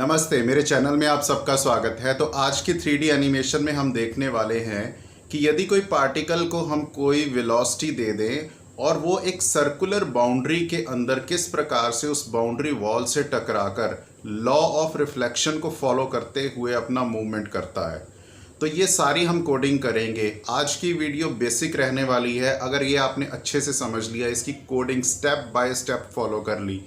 नमस्ते, मेरे चैनल में आप सबका स्वागत है। तो आज की 3D एनिमेशन में हम देखने वाले हैं कि यदि कोई पार्टिकल को हम कोई वेलोसिटी दे दें और वो एक सर्कुलर बाउंड्री के अंदर किस प्रकार से उस बाउंड्री वॉल से टकराकर लॉ ऑफ रिफ्लेक्शन को फॉलो करते हुए अपना मूवमेंट करता है। तो ये सारी हम कोडिंग करेंगे। आज की वीडियो बेसिक रहने वाली है। अगर ये आपने अच्छे से समझ लिया, इसकी coding step by step follow कर ली,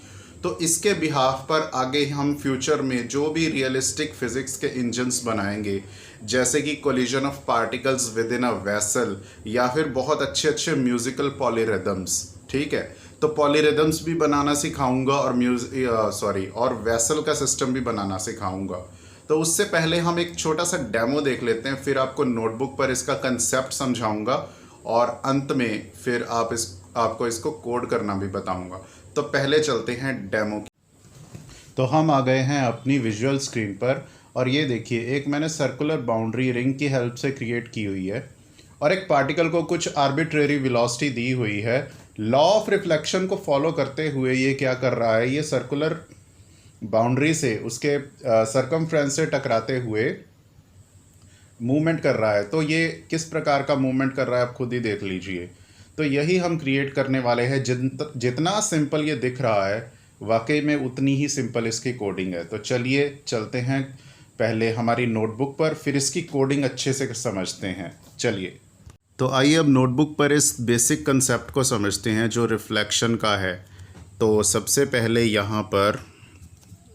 तो इसके बिहाफ पर आगे हम फ्यूचर में जो भी रियलिस्टिक फिजिक्स के इंजन्स बनाएंगे, जैसे कि collision of particles with in a vessel या फिर बहुत अच्छे अच्छे म्यूजिकल पॉलीरिदम्स, ठीक है। तो पॉलीरिदम्स भी बनाना सिखाऊंगा और वेसल का सिस्टम भी बनाना सिखाऊंगा। तो उससे पहले हम एक छोटा सा डेमो देख लेते हैं, फिर आपको नोटबुक पर इसका कंसेप्ट समझाऊंगा और अंत में फिर आपको इसको कोड करना भी बताऊंगा। तो पहले चलते हैं डेमो की। तो हम आ गए हैं अपनी विजुअल स्क्रीन पर और ये देखिए, एक मैंने सर्कुलर बाउंड्री रिंग की हेल्प से क्रिएट की हुई है और एक पार्टिकल को कुछ आर्बिट्रेरी वेलोसिटी दी हुई है। लॉ ऑफ रिफ्लेक्शन को फॉलो करते हुए ये क्या कर रहा है, ये सर्कुलर बाउंड्री से उसके सरकमफ्रेंस से टकराते हुए मूवमेंट कर रहा है। तो ये किस प्रकार का मूवमेंट कर रहा है आप खुद ही देख लीजिए। तो यही हम क्रिएट करने वाले हैं। जितना सिंपल ये दिख रहा है, वाकई में उतनी ही सिंपल इसकी कोडिंग है। तो चलिए चलते हैं पहले हमारी नोटबुक पर, फिर इसकी कोडिंग अच्छे से समझते हैं। चलिए, तो आइए अब नोटबुक पर इस बेसिक कंसेप्ट को समझते हैं जो रिफ्लेक्शन का है। तो सबसे पहले यहाँ पर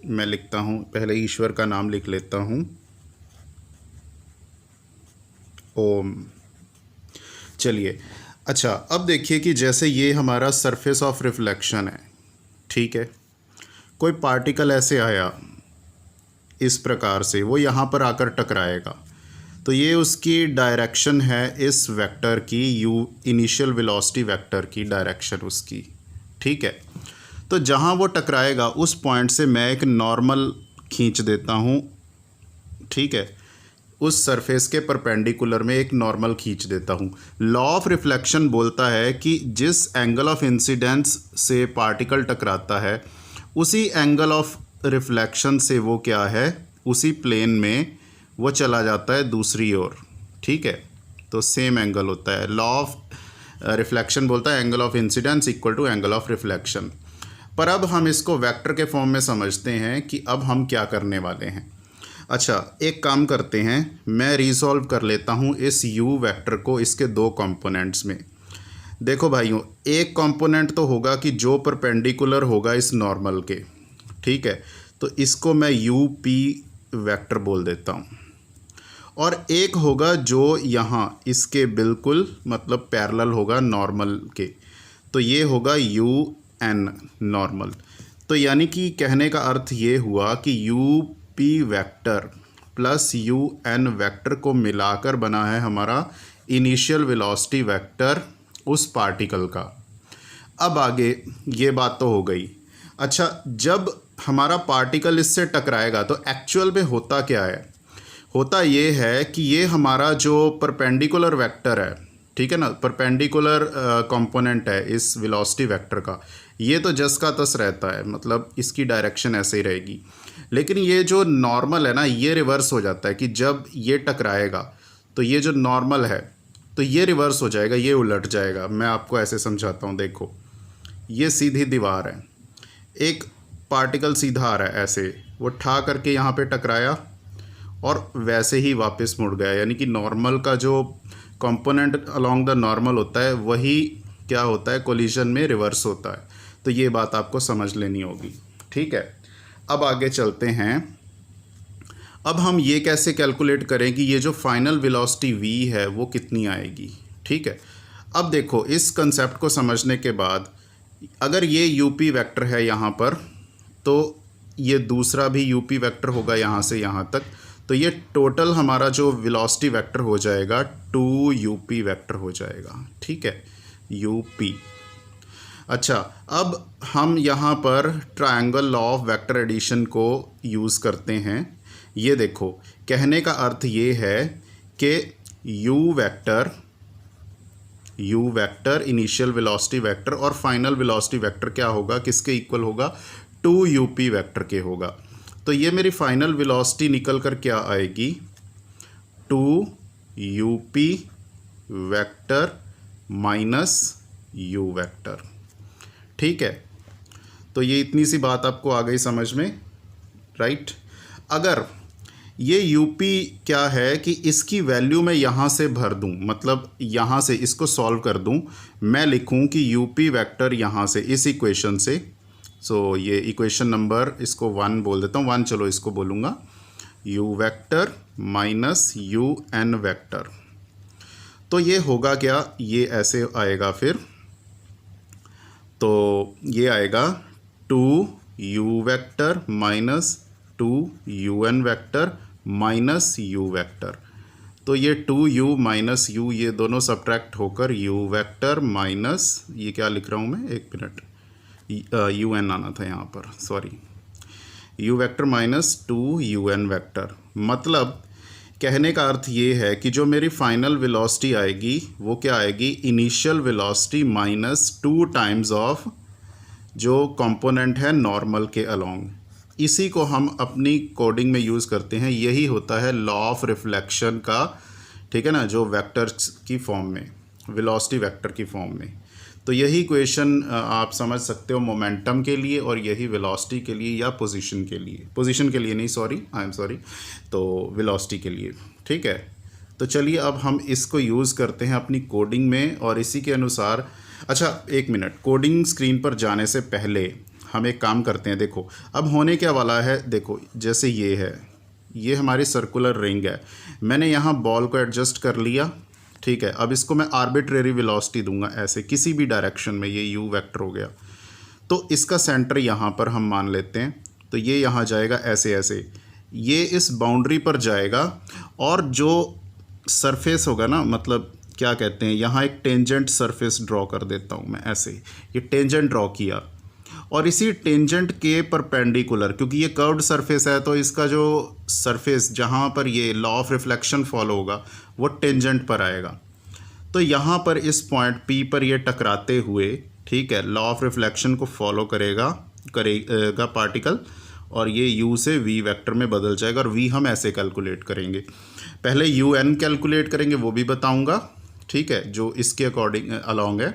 मैं लिखता हूँ, पहले ईश्वर का नाम लिख लेता हूँ, ओम। चलिए, अच्छा, अब देखिए कि जैसे ये हमारा सरफेस ऑफ रिफ्लेक्शन है, ठीक है। कोई पार्टिकल ऐसे आया इस प्रकार से, वो यहाँ पर आकर टकराएगा, तो ये उसकी डायरेक्शन है इस वेक्टर की, यू इनिशियल वेलोसिटी वेक्टर की डायरेक्शन उसकी, ठीक है। तो जहाँ वो टकराएगा उस पॉइंट से मैं एक नॉर्मल खींच देता हूँ, ठीक है। उस सरफेस के परपेंडिकुलर में एक नॉर्मल खींच देता हूँ। लॉ ऑफ रिफ्लेक्शन बोलता है कि जिस एंगल ऑफ इंसिडेंस से पार्टिकल टकराता है, उसी एंगल ऑफ रिफ्लेक्शन से वो क्या है, उसी प्लेन में वो चला जाता है दूसरी ओर, ठीक है। तो सेम एंगल होता है। लॉ ऑफ रिफ्लेक्शन बोलता है angle of incidence equal to angle of reflection. पर अब हम इसको वेक्टर के फॉर्म में समझते हैं कि अब हम क्या करने वाले हैं। अच्छा, एक काम करते हैं, मैं रिसॉल्व कर लेता हूँ इस u वेक्टर को इसके दो कंपोनेंट्स में। देखो भाइयों, एक कंपोनेंट तो होगा कि जो परपेंडिकुलर होगा इस नॉर्मल के, ठीक है। तो इसको मैं UP वेक्टर बोल देता हूँ, और एक होगा जो यहाँ इसके बिल्कुल मतलब पैरेलल होगा नॉर्मल के, तो ये होगा UN नॉर्मल। तो यानी कि कहने का अर्थ ये हुआ कि UP vector plus UN vector को मिलाकर बना है हमारा इनिशियल वेलोसिटी वेक्टर उस पार्टिकल का। अब आगे ये बात तो हो गई। अच्छा, जब हमारा पार्टिकल इससे टकराएगा तो एक्चुअल में होता क्या है, होता ये है कि ये हमारा जो परपेंडिकुलर वेक्टर है, ठीक है ना, परपेंडिकुलर कंपोनेंट है इस वेलोसिटी वेक्टर का, ये तो जस का तस रहता है, मतलब इसकी डायरेक्शन ऐसे ही रहेगी। लेकिन ये जो नॉर्मल है ना, ये रिवर्स हो जाता है कि जब ये टकराएगा तो ये जो नॉर्मल है तो ये रिवर्स हो जाएगा, ये उलट जाएगा। मैं आपको ऐसे समझाता हूँ। देखो, ये सीधी दीवार है, एक पार्टिकल सीधा आ रहा है ऐसे, वो ठा करके यहाँ पे टकराया और वैसे ही वापस मुड़ गया। यानी कि नॉर्मल का जो कंपोनेंट अलोंग द नॉर्मल होता है वही क्या होता है, कोलिजन में रिवर्स होता है। तो ये बात आपको समझ लेनी होगी, ठीक है। अब आगे चलते हैं। अब हम ये कैसे कैलकुलेट करें कि ये जो फाइनल वेलोसिटी v है वो कितनी आएगी, ठीक है। अब देखो, इस कंसेप्ट को समझने के बाद अगर ये UP वेक्टर है यहाँ पर, तो ये दूसरा भी UP वेक्टर होगा यहाँ से यहाँ तक, तो ये टोटल हमारा जो वेलोसिटी वेक्टर हो जाएगा 2UP वेक्टर हो जाएगा, ठीक है, UP। अच्छा, अब हम यहाँ पर triangle law of vector addition को यूज़ करते हैं। ये देखो, कहने का अर्थ ये है कि u vector initial velocity vector और फाइनल वेलोसिटी वेक्टर क्या होगा, किसके इक्वल होगा, 2UP वेक्टर के होगा। तो तो ये मेरी फाइनल वेलोसिटी निकल कर क्या आएगी, 2UP vector minus U vector. ठीक है, तो ये इतनी सी बात आपको आ गई समझ में, राइट। अगर ये UP क्या है कि इसकी वैल्यू मैं यहाँ से भर दूँ, मतलब यहाँ से इसको सॉल्व कर दूँ, मैं लिखूँ कि UP वेक्टर यहाँ से इस इक्वेशन से, सो ये इक्वेशन नंबर इसको 1 बोल देता हूँ, 1 चलो इसको बोलूँगा, U vector minus UN vector. तो ये होगा क्या, ये ऐसे आएगा, फिर तो ये आएगा 2U vector minus 2UN vector minus U vector. तो ये 2U माइनस U ये दोनों सब्ट्रैक्ट होकर U वेक्टर माइनस, ये क्या लिख रहा हूँ मैं, एक मिनट, UN आना था यहाँ पर, sorry, U vector minus 2UN vector. मतलब कहने का अर्थ ये है कि जो मेरी फाइनल वेलोसिटी आएगी वो क्या आएगी, initial velocity minus 2 times of जो कंपोनेंट है नॉर्मल के अलोंग। इसी को हम अपनी कोडिंग में यूज़ करते हैं, यही होता है लॉ ऑफ रिफ्लेक्शन का, ठीक है ना, जो वेक्टर्स की फॉर्म में, वेलोसिटी वेक्टर की फॉर्म में। तो यही इक्वेशन आप समझ सकते हो मोमेंटम के लिए, और यही वेलोसिटी के लिए या पोजीशन के लिए, पोजीशन के लिए नहीं, सॉरी, आई एम सॉरी, तो वेलोसिटी के लिए। ठीक है, तो चलिए अब हम इसको यूज़ करते हैं अपनी कोडिंग में, और इसी के अनुसार, अच्छा एक मिनट, कोडिंग स्क्रीन पर जाने से पहले हम एक काम करते हैं। देखो अब होने क्या वाला है, देखो जैसे ये है, ये हमारी सर्कुलर रिंग है, मैंने यहाँ बॉल को एडजस्ट कर लिया, ठीक है। अब इसको मैं आर्बिट्रेरी वेलोसिटी दूंगा ऐसे किसी भी डायरेक्शन में, ये U वेक्टर हो गया, तो इसका सेंटर यहाँ पर हम मान लेते हैं, तो ये यहाँ जाएगा ऐसे ऐसे, ये इस बाउंड्री पर जाएगा, और जो सरफेस होगा ना, मतलब क्या कहते हैं, यहाँ एक टेंजेंट सरफेस ड्रॉ कर देता हूँ मैं ऐसे, ये टेंजेंट ड्रॉ किया, और इसी टेंजेंट के परपेंडिकुलर, क्योंकि ये कर्व्ड सरफेस है, तो इसका जो सरफेस जहाँ पर ये लॉ ऑफ रिफ्लेक्शन फॉलो होगा वो टेंजेंट पर आएगा। तो यहाँ पर इस पॉइंट P पर ये टकराते हुए, ठीक है, लॉ ऑफ रिफ्लेक्शन को फॉलो करेगा पार्टिकल, और ये U से V वेक्टर में बदल जाएगा, और V हम ऐसे कैलकुलेट करेंगे। पहले UN कैलकुलेट करेंगे, वो भी बताऊँगा, ठीक है, जो इसके अकॉर्डिंग अलॉन्ग है,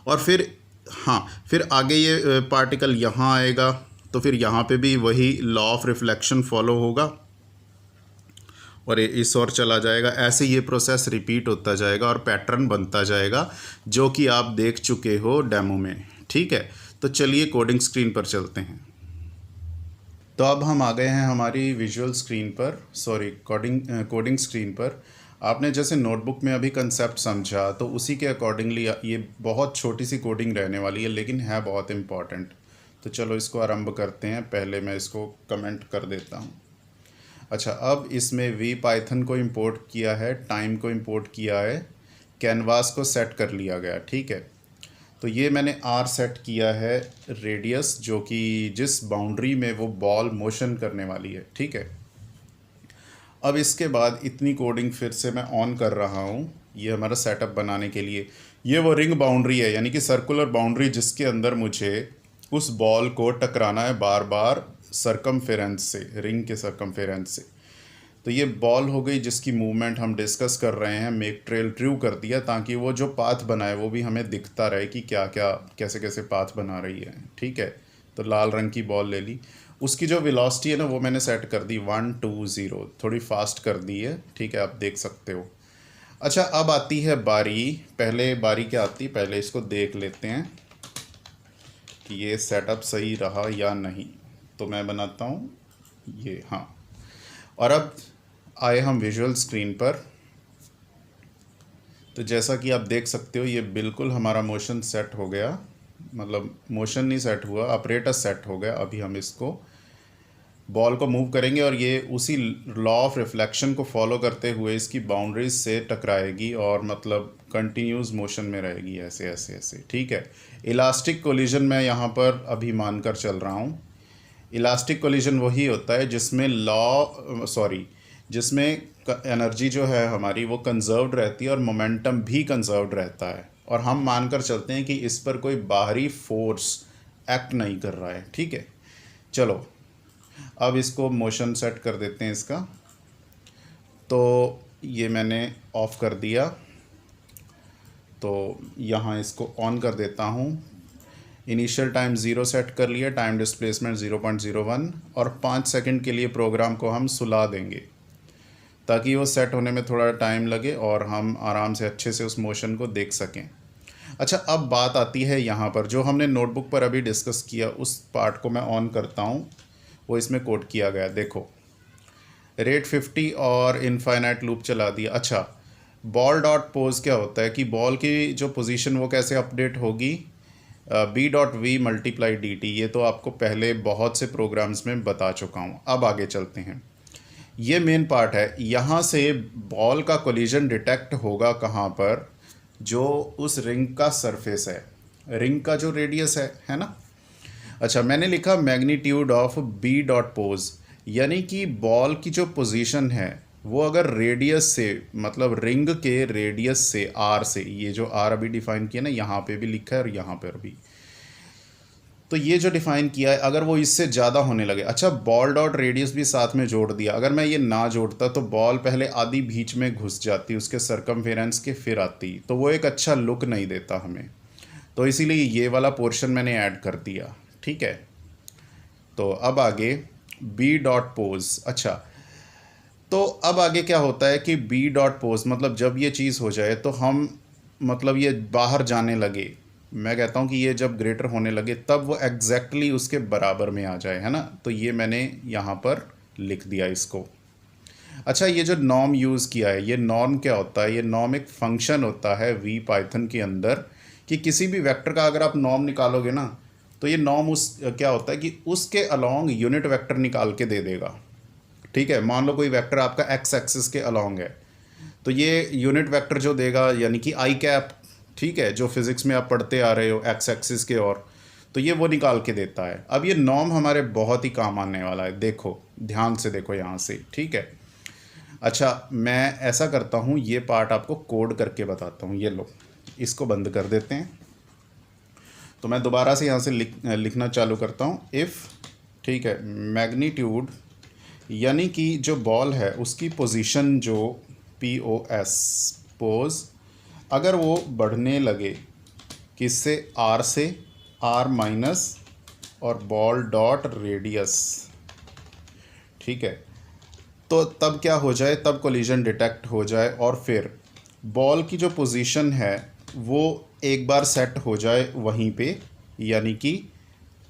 और फिर हाँ, फिर आगे ये पार्टिकल यहाँ आएगा, तो फिर यहाँ पे भी वही लॉ ऑफ रिफ्लेक्शन फॉलो होगा, और इस ओर चला जाएगा, ऐसे ये प्रोसेस रिपीट होता जाएगा और पैटर्न बनता जाएगा, जो कि आप देख चुके हो डेमो में। ठीक है, तो चलिए कोडिंग स्क्रीन पर चलते हैं। तो अब हम आ गए हैं हमारी विजुअल स्क्रीन पर, सॉरी कोडिंग स्क्रीन पर। आपने जैसे नोटबुक में अभी कंसेप्ट समझा, तो उसी के अकॉर्डिंगली ये बहुत छोटी सी कोडिंग रहने वाली है, लेकिन है बहुत इम्पॉर्टेंट। तो चलो इसको आरंभ करते हैं। पहले मैं इसको कमेंट कर देता हूँ। अच्छा, अब इसमें वी पाइथन को इंपोर्ट किया है, टाइम को इंपोर्ट किया है, कैनवास को सेट कर लिया गया। ठीक है, तो ये मैंने आर सेट किया है रेडियस, जो कि जिस बाउंड्री में वो बॉल मोशन करने वाली है। ठीक है, अब इसके बाद इतनी कोडिंग फिर से मैं ऑन कर रहा हूँ, ये हमारा सेटअप बनाने के लिए। ये वो रिंग बाउंड्री है, यानी कि सर्कुलर बाउंड्री, जिसके अंदर मुझे उस बॉल को टकराना है बार बार सरकमफेरेंस से, रिंग के सरकमफेरेंस से। तो ये बॉल हो गई जिसकी मूवमेंट हम डिस्कस कर रहे हैं, मेक ट्रेल ड्रू कर दिया, ताकि वो जो पाथ बनाए वो भी हमें दिखता रहे कि क्या क्या कैसे कैसे पाथ बना रही है। ठीक है, तो लाल रंग की बॉल ले ली, उसकी जो वेलोसिटी है ना वो मैंने सेट कर दी 120, थोड़ी फास्ट कर दी है। ठीक है, आप देख सकते हो। अच्छा, अब आती है बारी। पहले बारी क्या आती है, पहले इसको देख लेते हैं कि ये सेटअप सही रहा या नहीं। तो मैं बनाता हूँ ये, हाँ। और अब आए हम विजुअल स्क्रीन पर। तो जैसा कि आप देख सकते हो, ये बिल्कुल हमारा मोशन सेट हो गया, मतलब मोशन नहीं सेट हुआ, ऑपरेटर सेट हो गया। अभी हम इसको बॉल को मूव करेंगे, और ये उसी लॉ ऑफ रिफ्लेक्शन को फॉलो करते हुए इसकी बाउंड्रीज से टकराएगी, और मतलब कंटिन्यूस मोशन में रहेगी, ऐसे ऐसे ऐसे। ठीक है, इलास्टिक कोलिजन मैं यहाँ पर अभी मानकर चल रहा हूँ। इलास्टिक कोलिजन वही होता है जिसमें जिसमें एनर्जी जो है हमारी वो कंजर्व्ड रहती है, और मोमेंटम भी कंजर्व्ड रहता है, और हम मानकर चलते हैं कि इस पर कोई बाहरी फोर्स एक्ट नहीं कर रहा है। ठीक है, चलो अब इसको मोशन सेट कर देते हैं इसका। तो ये मैंने ऑफ़ कर दिया, तो यहाँ इसको ऑन कर देता हूँ। इनिशियल टाइम 0 सेट कर लिया, टाइम डिस्प्लेसमेंट 0.01, और 5 सेकंड के लिए प्रोग्राम को हम सुला देंगे ताकि वो सेट होने में थोड़ा टाइम लगे और हम आराम से अच्छे से उस मोशन को देख सकें। अच्छा, अब बात आती है यहाँ पर जो हमने नोटबुक पर अभी डिस्कस किया, उस पार्ट को मैं ऑन करता हूँ। वो इसमें कोड किया गया, देखो रेट 50 और इनफाइनाइट लूप चला दिया। अच्छा, बॉल डॉट पोज क्या होता है कि बॉल की जो पोजीशन वो कैसे अपडेट होगी, B dot V multiply D T. ये तो आपको पहले बहुत से प्रोग्राम्स में बता चुका हूँ। अब आगे चलते हैं, ये मेन पार्ट है। यहाँ से बॉल का कोलिजन डिटेक्ट होगा कहाँ पर, जो उस रिंग का सरफेस है, रिंग का जो रेडियस है ना। अच्छा, मैंने लिखा मैग्नीट्यूड ऑफ बी डॉट पोज, यानी कि बॉल की जो पोजीशन है वो अगर रेडियस से, मतलब रिंग के रेडियस से, आर से, ये जो आर अभी डिफाइन किया ना, यहाँ पे भी लिखा है और यहाँ पर भी, तो ये जो डिफाइन किया है अगर वो इससे ज़्यादा होने लगे। अच्छा, बॉल डॉट रेडियस भी साथ में जोड़ दिया। अगर मैं ये ना जोड़ता तो बॉल पहले आधी बीच में घुस जाती उसके सरकमफेरेंस के, फिर आती, तो वो एक अच्छा लुक नहीं देता हमें। तो इसीलिए ये वाला पोर्शन मैंने ऐड कर दिया, ठीक है। तो अब आगे बी डॉट पोज। अच्छा, तो अब आगे क्या होता है कि बी डॉट पोज मतलब जब ये चीज़ हो जाए तो हम, मतलब ये बाहर जाने लगे, मैं कहता हूँ कि ये जब ग्रेटर होने लगे तब वो एग्जैक्टली उसके बराबर में आ जाए, है ना। तो ये मैंने यहाँ पर लिख दिया इसको। अच्छा, ये जो नॉर्म यूज़ किया है, ये नॉर्म क्या होता है, ये नॉर्म एक फंक्शन होता है वी पाइथन के अंदर, कि किसी भी वेक्टर का अगर आप नॉर्म निकालोगे ना, तो ये नॉर्म उस क्या होता है कि उसके अलोंग यूनिट वेक्टर निकाल के दे देगा, ठीक है। मान लो कोई वेक्टर आपका एक्स एक्सिस के अलोंग है, तो ये यूनिट वेक्टर जो देगा, यानी कि आई कैप, ठीक है, जो फिज़िक्स में आप पढ़ते आ रहे हो एक्स एक्सिस के, और तो ये वो निकाल के देता है। अब ये नॉर्म हमारे बहुत ही काम आने वाला है, देखो ध्यान से देखो यहाँ से, ठीक है। अच्छा, मैं ऐसा करता हूँ, ये पार्ट आपको कोड करके बताता हूँ। ये लो, इसको बंद कर देते हैं। तो मैं दोबारा से यहाँ से लिखना चालू करता हूँ। इफ़, ठीक है, मैग्नीट्यूड यानी कि जो बॉल है उसकी पोजीशन, जो पी ओ एस पोज, अगर वो बढ़ने लगे किससे, आर से, आर माइनस और बॉल डॉट रेडियस, ठीक है, तो तब क्या हो जाए, तब कोलिजन डिटेक्ट हो जाए और फिर बॉल की जो पोजीशन है वो एक बार सेट हो जाए वहीं पे, यानी कि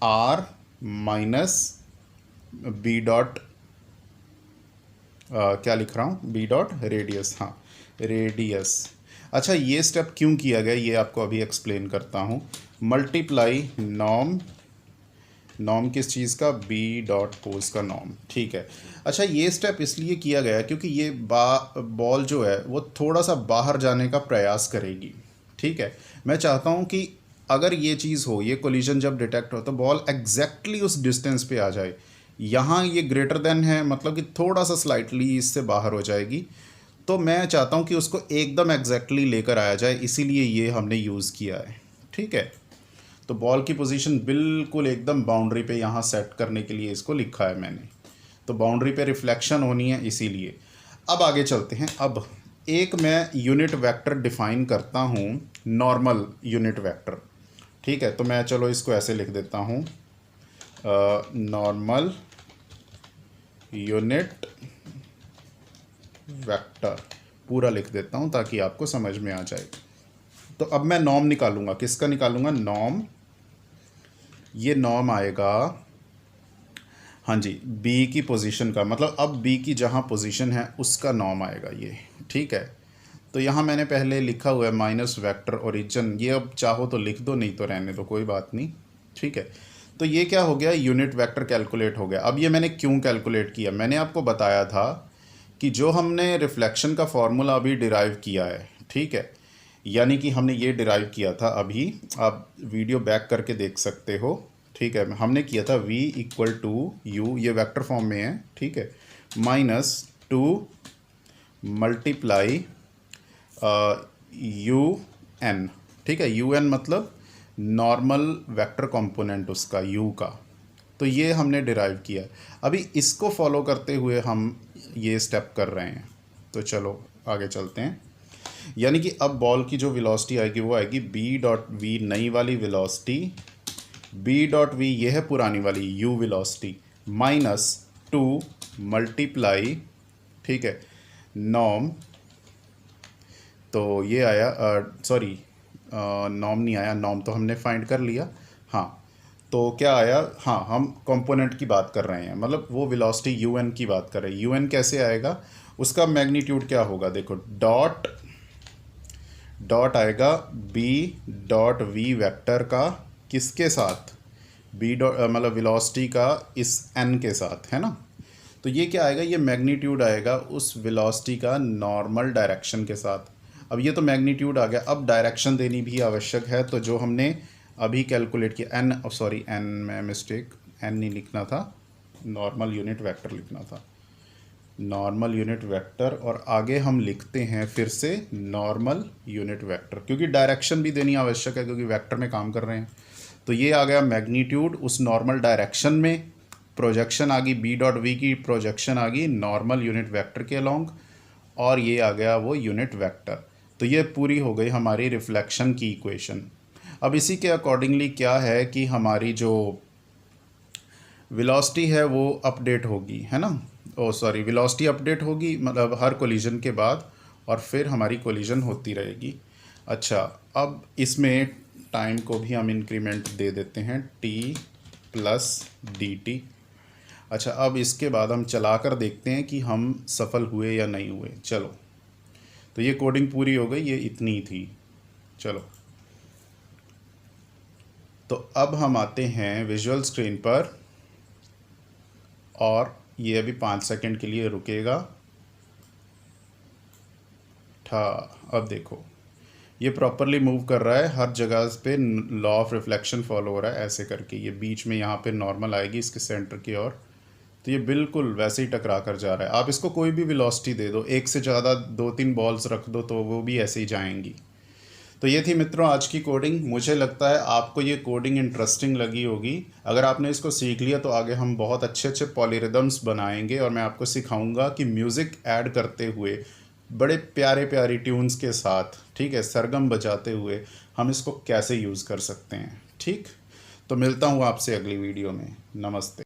आर माइनस बी डॉट, क्या लिख रहा हूँ, बी डॉट रेडियस, हाँ रेडियस। अच्छा, ये स्टेप क्यों किया गया ये आपको अभी एक्सप्लेन करता हूँ। मल्टीप्लाई नॉर्म, नॉर्म किस चीज़ का, बी डॉट पोज का नॉर्म, ठीक है। अच्छा, ये स्टेप इसलिए किया गया क्योंकि ये बॉल जो है वो थोड़ा सा बाहर जाने का प्रयास करेगी, ठीक है। मैं चाहता हूँ कि अगर ये चीज़ हो, ये कोलिजन जब डिटेक्ट हो तो बॉल एग्जैक्टली उस डिस्टेंस पे आ जाए। यहाँ ये ग्रेटर देन है, मतलब कि थोड़ा सा स्लाइटली इससे बाहर हो जाएगी, तो मैं चाहता हूँ कि उसको एकदम एग्जैक्टली लेकर आया जाए, इसीलिए ये हमने यूज़ किया है, ठीक है। तो बॉल की पोजीशन बिल्कुल एकदम बाउंड्री पे यहाँ सेट करने के लिए इसको लिखा है मैंने, तो बाउंड्री पे रिफ्लेक्शन होनी है इसीलिए। अब आगे चलते हैं। अब एक मैं यूनिट वेक्टर डिफाइन करता हूँ, नॉर्मल यूनिट वेक्टर, ठीक है। तो मैं चलो इसको ऐसे लिख देता हूँ, नॉर्मल यूनिट वेक्टर, पूरा लिख देता हूँ ताकि आपको समझ में आ जाए। तो अब मैं नॉर्म निकालूंगा, किसका निकालूंगा, नॉर्म, ये नॉर्म आएगा, हाँ जी, बी की पोजीशन का, मतलब अब बी की जहाँ पोजीशन है उसका नॉर्म आएगा ये, ठीक है। तो यहाँ मैंने पहले लिखा हुआ है माइनस वेक्टर ओरिजिन, ये अब चाहो तो लिख दो, नहीं तो रहने दो, कोई बात नहीं, ठीक है। तो ये क्या हो गया, यूनिट वेक्टर कैलकुलेट हो गया। अब ये मैंने क्यों कैलकुलेट किया, मैंने आपको बताया था कि जो हमने रिफ्लेक्शन का फॉर्मूला अभी डिराइव किया है, ठीक है, यानी कि हमने ये डिराइव किया था, अभी आप वीडियो बैक करके देख सकते हो, ठीक है। हमने किया था v इक्वल टू यू, ये वेक्टर फॉर्म में है, ठीक है, माइनस 2 मल्टीप्लाई यू एन, ठीक है। यू एन मतलब नॉर्मल वेक्टर कंपोनेंट उसका, u का, तो ये हमने डिराइव किया। अभी इसको फॉलो करते हुए हम ये स्टेप कर रहे हैं। तो चलो आगे चलते हैं। यानी कि अब बॉल की जो वेलोसिटी आएगी वो आएगी बी डॉट वी, नई वाली वेलोसिटी, बी डॉट वी ये है पुरानी वाली यू वेलोसिटी, माइनस 2 मल्टीप्लाई, ठीक है, नॉर्म। तो ये आया, सॉरी नॉर्म नहीं आया, नॉर्म तो हमने फाइंड कर लिया। हाँ, तो क्या आया, हाँ हम कंपोनेंट की बात कर रहे हैं, मतलब वो वेलोसिटी यू एन की बात कर रहे हैं। यू एन कैसे आएगा, उसका मैग्नीट्यूड क्या होगा, देखो डॉट डॉट आएगा बी डॉट वी वेक्टर का, किसके साथ, बी डॉट मतलब वेलोसिटी का इस एन के साथ, है ना। तो ये क्या आएगा, ये मैग्नीट्यूड आएगा उस वेलोसिटी का नॉर्मल डायरेक्शन के साथ। अब ये तो मैग्नीट्यूड आ गया, अब डायरेक्शन देनी भी आवश्यक है। तो जो हमने अभी कैलकुलेट किया एन, सॉरी एन में मिस्टेक, एन नहीं लिखना था, नॉर्मल यूनिट वेक्टर लिखना था, नॉर्मल यूनिट वेक्टर। और आगे हम लिखते हैं फिर से नॉर्मल यूनिट वेक्टर, क्योंकि डायरेक्शन भी देनी आवश्यक है, क्योंकि वेक्टर में काम कर रहे हैं। तो ये आ गया मैग्नीट्यूड उस नॉर्मल डायरेक्शन में, प्रोजेक्शन आ गई बी डॉट वी की, प्रोजेक्शन आ गई नॉर्मल यूनिट वेक्टर के अलोंग, और ये आ गया वो यूनिट वेक्टर। तो ये पूरी हो गई हमारी रिफ्लेक्शन की इक्वेशन। अब इसी के अकॉर्डिंगली क्या है कि हमारी जो वेलोसिटी है वो अपडेट होगी, है ना। ओ सॉरी, वेलोसिटी अपडेट होगी मतलब हर कोलिजन के बाद, और फिर हमारी कोलिजन होती रहेगी। अच्छा, अब इसमें टाइम को भी हम इंक्रीमेंट दे देते हैं टी प्लस डी टी। अच्छा, अब इसके बाद हम चला कर देखते हैं कि हम सफल हुए या नहीं हुए। चलो, तो ये कोडिंग पूरी हो गई, ये इतनी थी। चलो, तो अब हम आते हैं विजुअल स्क्रीन पर, और ये अभी 5 सेकंड के लिए रुकेगा। अब देखो ये प्रॉपरली मूव कर रहा है, हर जगह पे लॉ ऑफ रिफ्लेक्शन फॉलो हो रहा है, ऐसे करके ये बीच में यहाँ पे नॉर्मल आएगी इसके सेंटर की ओर। तो ये बिल्कुल वैसे ही टकरा कर जा रहा है। आप इसको कोई भी वेलोसिटी दे दो, एक से ज़्यादा 2-3 बॉल्स रख दो तो वो भी ऐसे ही जाएंगी। तो ये थी मित्रों आज की कोडिंग। मुझे लगता है आपको ये कोडिंग इंटरेस्टिंग लगी होगी। अगर आपने इसको सीख लिया तो आगे हम बहुत अच्छे अच्छे पॉलीरिदम्स बनाएंगे, और मैं आपको सिखाऊंगा कि म्यूज़िक ऐड करते हुए बड़े प्यारे प्यारी ट्यून्स के साथ, ठीक है, सरगम बजाते हुए हम इसको कैसे यूज़ कर सकते हैं। ठीक, तो मिलता हूँ आपसे अगली वीडियो में। नमस्ते।